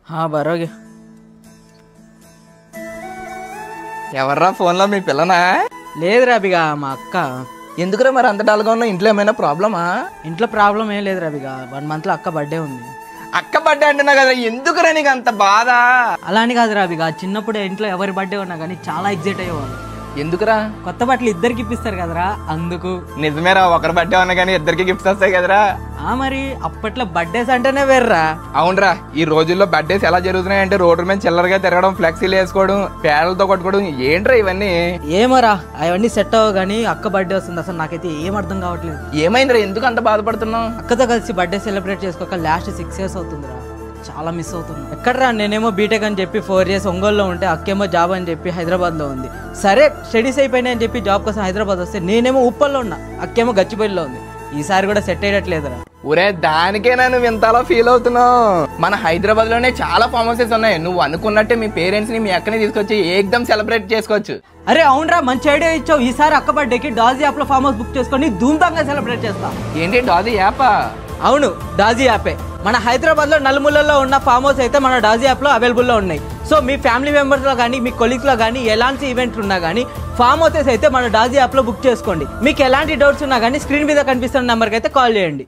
हाँ बरोगे ఎవర్రా ఫోన్లో మీ పిల్లనా? లేదురా బిగా మా అక్క. ఎందుకురా మరి అంత డల్గా ఉన్నా? ఇంట్లో ఏమైనా ప్రాబ్లమా? ఇంట్లో ప్రాబ్లం ఏం లేదురా బిగా, 1 month లో అక్క బర్త్డే ఉంది. అక్క బర్త్డే అంటున్నా కదా, ఎందుకురా నీకు అంత బాధ? అలా అని కాదురా బిగా, చిన్నప్పుడు ఇంట్లో ఎవరి బర్త్డే ఉన్నా కానీ చాలా ఎగ్జైట్ అయ్యేవాళ్ళు. ఎందుకురా? కొత్త బట్టలు ఇద్దరికి ఇప్పిస్తారు కదరా, అందుకు. నిజమేరా, ఒకరి బర్త్డే ఉన్నా కానీ ఇద్దరికి గిఫ్ట్స్ వస్తాయి కదరా. మరి అప్పట్లో బర్త్డేస్ అంటేనే వేర్రా. అవునరా, ఈ రోజుల్లో బర్త్డేస్ ఎలా జరుగుతున్నాయంటే రోడ్డు మీద చిల్లరగా తిరగడం, ఫ్లెక్సీలు వేసుకోవడం, పేడలతో కొట్టుకోవడం, ఏంట్రా ఇవన్నీ? ఏమోరా అవన్నీ సెట్ అవ్వవు కానీ అక్క బర్త్డే వస్తుంది, అసలు నాకైతే ఏం అర్థం కావట్లేదు. ఏమైందిరా, ఎందుకు అంత బాధపడుతున్నావు? అక్కతో కలిసి బర్త్డే సెలబ్రేట్ చేసుకోక లాస్ట్ 6 years అవుతుందిరా, చాలా మిస్ అవుతున్నా. ఎక్కడరా, నేనేమో బీటెక్ అని చెప్పి 4 years ఒంగోలులో ఉంటే అక్కేమో జాబ్ అని చెప్పి హైదరాబాద్లో ఉంది. సరే స్టడీస్ అయిపోయినాయి అని చెప్పి జాబ్ కోసం హైదరాబాద్ వస్తే నేనేమో ఉప్పల్లో ఉన్నా, అక్కేమో గచ్చిబౌలిలో ఉంది. ఈసారి కూడా సెట్ అయ్యట్లేదురా. ఒరే, దానికేనా నువ్వు ఇంతలా ఫీల్ అవుతున్నావు? మన హైదరాబాద్ లోనే చాలా ఫామ్ హౌసెస్ ఉన్నాయి. నువ్వు అనుకున్నట్టే మీ పేరెంట్స్ ని, మీ అక్కని తీసుకొచ్చి ఏకదం సెలబ్రేట్ చేసుకోవచ్చు. అరే అవునరా, మంచి ఐడియా ఇచ్చావు. ఈసారి అక్క బర్త్డేకి డాజీ యాప్ లో ఫామ్ హౌస్ బుక్ చేసుకొని ధూమ్ధాంగా సెలబ్రేట్ చేస్తాం. ఏంటి డాజీ యాపా? అవును, డాజీ యాపే. మన హైదరాబాద్ లో నలుమూలల్లో ఉన్న ఫామ్ హౌస్ అయితే మన డాజీ యాప్ లో అవైలబుల్ లో ఉన్నాయి. సో మీ ఫ్యామిలీ మెంబర్స్ లో కానీ, మీ కొలీగ్స్ లో కానీ ఎలాంటి ఈవెంట్ ఉన్నా కానీ ఫామ్ హౌసెస్ అయితే మన డాజీ యాప్ లో బుక్ చేసుకోండి. మీకు ఎలాంటి డౌట్స్ ఉన్నా కానీ స్క్రీన్ మీద కనిపిస్తున్న నెంబర్కి అయితే కాల్ చేయండి.